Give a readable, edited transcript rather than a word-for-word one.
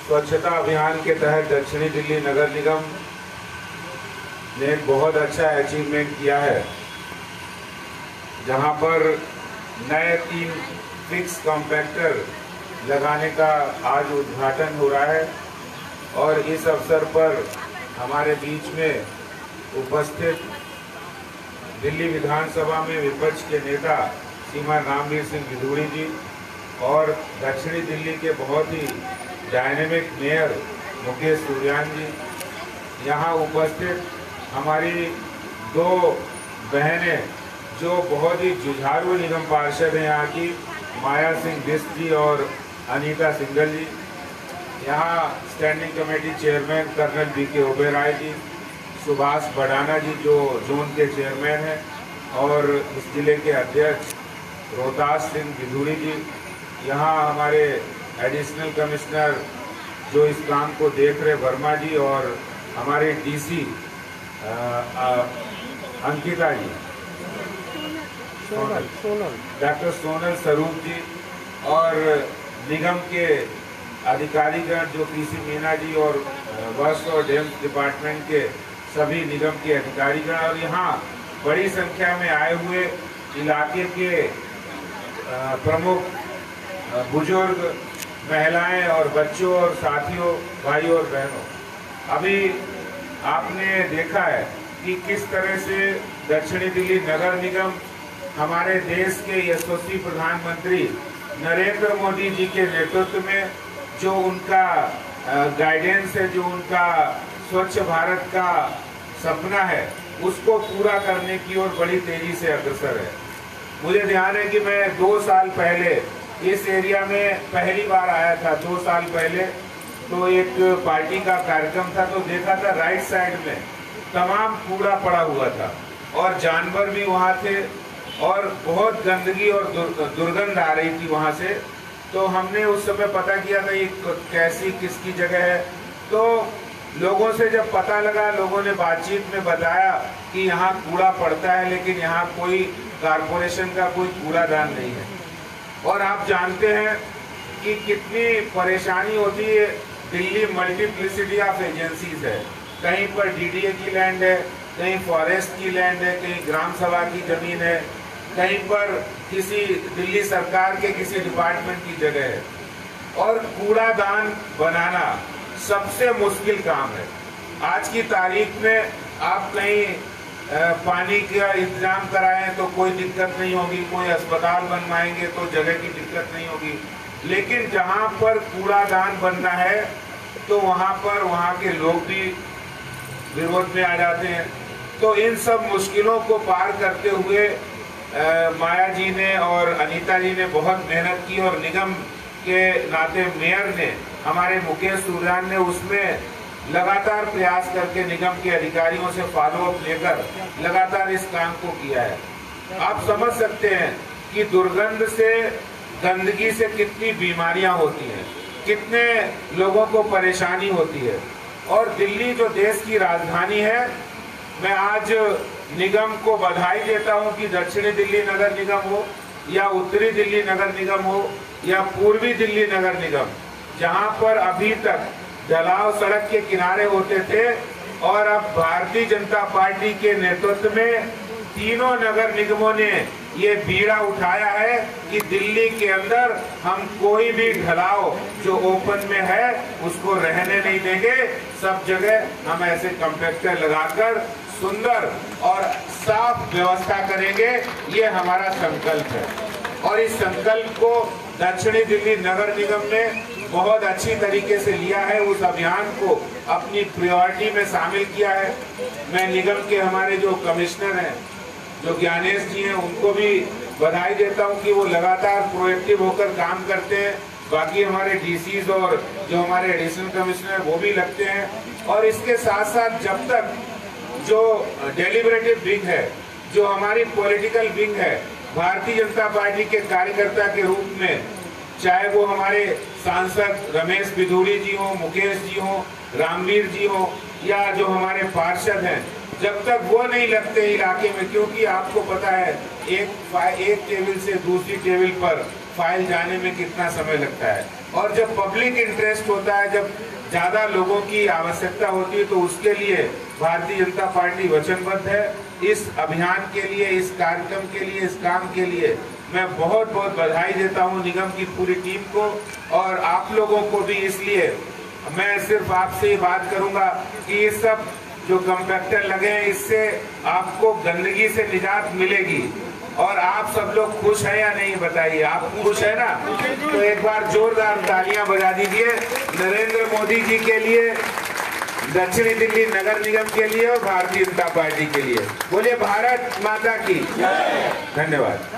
स्वच्छता अभियान के तहत दक्षिणी दिल्ली नगर निगम ने एक बहुत अच्छा अचीवमेंट किया है, जहां पर नए 3 फिक्स कॉम्पैक्टर लगाने का आज उद्घाटन हो रहा है। और इस अवसर पर हमारे बीच में उपस्थित दिल्ली विधानसभा में विपक्ष के नेता श्रीमान रामवीर सिंह भिदूड़ी जी और दक्षिणी दिल्ली के बहुत ही डायनेमिक मेयर मुकेश सुरयान जी, यहाँ उपस्थित हमारी 2 बहनें जो बहुत ही जुझारू निगम पार्षद हैं यहाँ की, माया सिंह बिष्ट जी और अनीता सिंघल जी, यहाँ standing committee chairman colonel BK Oberoi ji, Subhash Badana ji जो जोन के चेयरमैन हैं, और इस जिले के अध्यक्ष रोहतास सिंह भिदूड़ी जी, यहाँ हमारे एडिशनल कमिश्नर जो इस काम को देख रहे वर्मा जी, और हमारे डीसी अंकिता जी, डॉक्टर सोनल स्वरूप जी, और निगम के अधिकारीगण जो पीसी मीना जी और बस और डैम्स डिपार्टमेंट के सभी निगम के अधिकारीगण, और यहाँ बड़ी संख्या में आए हुए इलाके के प्रमुख बुजुर्ग, महिलाएं और बच्चों और साथियों, भाइयों और बहनों, अभी आपने देखा है कि किस तरह से दक्षिणी दिल्ली नगर निगम हमारे देश के यशस्वी प्रधानमंत्री नरेंद्र मोदी जी के नेतृत्व में जो उनका गाइडेंस है, जो उनका स्वच्छ भारत का सपना है, उसको पूरा करने की ओर बड़ी तेजी से अग्रसर है। मुझे ध्यान है कि मैं 2 साल पहले इस एरिया में पहली बार आया था। 2 साल पहले तो एक पार्टी का कार्यक्रम था, तो देखा था राइट साइड में तमाम कूड़ा पड़ा हुआ था और जानवर भी वहाँ थे और बहुत गंदगी और दुर्गंध आ रही थी वहाँ से। तो हमने उस समय पता किया था ये कैसी किसकी जगह है। तो लोगों से जब पता लगा, लोगों ने बातचीत में बताया कि यहाँ कूड़ा पड़ता है, लेकिन यहाँ कोई कारपोरेशन का कोई कूड़ादान नहीं है। और आप जानते हैं कि कितनी परेशानी होती है। दिल्ली मल्टीप्लिसिटी ऑफ एजेंसीज है, कहीं पर डीडीए की लैंड है, कहीं फॉरेस्ट की लैंड है, कहीं ग्राम सभा की जमीन है, कहीं पर किसी दिल्ली सरकार के किसी डिपार्टमेंट की जगह है। और कूड़ादान बनाना सबसे मुश्किल काम है। आज की तारीख में आप कहीं पानी का इंतजाम कराएं तो कोई दिक्कत नहीं होगी, कोई अस्पताल बनवाएंगे तो जगह की दिक्कत नहीं होगी, लेकिन जहां पर कूड़ादान बनना है तो वहां पर वहां के लोग भी विरोध में आ जाते हैं। तो इन सब मुश्किलों को पार करते हुए माया जी ने और अनीता जी ने बहुत मेहनत की और निगम के नाते मेयर ने, हमारे मुकेश सुरयान ने उसमें लगातार प्रयास करके निगम के अधिकारियों से फॉलोअप लेकर लगातार इस काम को किया है। आप समझ सकते हैं कि दुर्गंध से, गंदगी से कितनी बीमारियां होती हैं, कितने लोगों को परेशानी होती है। और दिल्ली जो देश की राजधानी है, मैं आज निगम को बधाई देता हूं कि दक्षिणी दिल्ली नगर निगम हो या उत्तरी दिल्ली नगर निगम हो या पूर्वी दिल्ली नगर निगम, जहां पर अभी तक ढलाव सड़क के किनारे होते थे, और अब भारतीय जनता पार्टी के नेतृत्व में तीनों नगर निगमों ने ये बीड़ा उठाया है कि दिल्ली के अंदर हम कोई भी ढलाव जो ओपन में है उसको रहने नहीं देंगे। सब जगह हम ऐसे कॉम्पैक्टर लगाकर सुंदर और साफ व्यवस्था करेंगे, ये हमारा संकल्प है। और इस संकल्प को दक्षिणी दिल्ली नगर निगम ने बहुत अच्छी तरीके से लिया है, उस अभियान को अपनी प्रायोरिटी में शामिल किया है। मैं निगम के हमारे जो कमिश्नर हैं, जो ज्ञानेश जी हैं, उनको भी बधाई देता हूं कि वो लगातार प्रोएक्टिव होकर काम करते हैं। बाकी हमारे डीसीज और जो हमारे एडिशनल कमिश्नर वो भी लगते हैं। और इसके साथ साथ जब तक जो डेलिब्रेटिव विंग है, जो हमारी पॉलिटिकल विंग है, भारतीय जनता पार्टी के कार्यकर्ता के रूप में, चाहे वो हमारे सांसद रमेश भिदूड़ी जी हो, मुकेश जी हो, रामवीर जी हो, या जो हमारे पार्षद हैं, जब तक वो नहीं लगते इलाके में, क्योंकि आपको पता है एक टेबल से दूसरी टेबल पर फाइल जाने में कितना समय लगता है। और जब पब्लिक इंटरेस्ट होता है, जब ज़्यादा लोगों की आवश्यकता होती है, तो उसके लिए भारतीय जनता पार्टी वचनबद्ध है। इस अभियान के लिए, इस कार्यक्रम के लिए, इस काम के लिए मैं बहुत बहुत बधाई देता हूं निगम की पूरी टीम को और आप लोगों को भी। इसलिए मैं सिर्फ आपसे ये बात करूंगा कि ये सब जो कंपैक्टर लगे हैं, इससे आपको गंदगी से निजात मिलेगी। और आप सब लोग खुश हैं या नहीं, बताइए। आप खुश है ना? तो एक बार जोरदार तालियां बजा दीजिए नरेंद्र मोदी जी के लिए, दक्षिणी दिल्ली नगर निगम के लिए और भारतीय जनता पार्टी के लिए। बोलिए भारत माता की। धन्यवाद।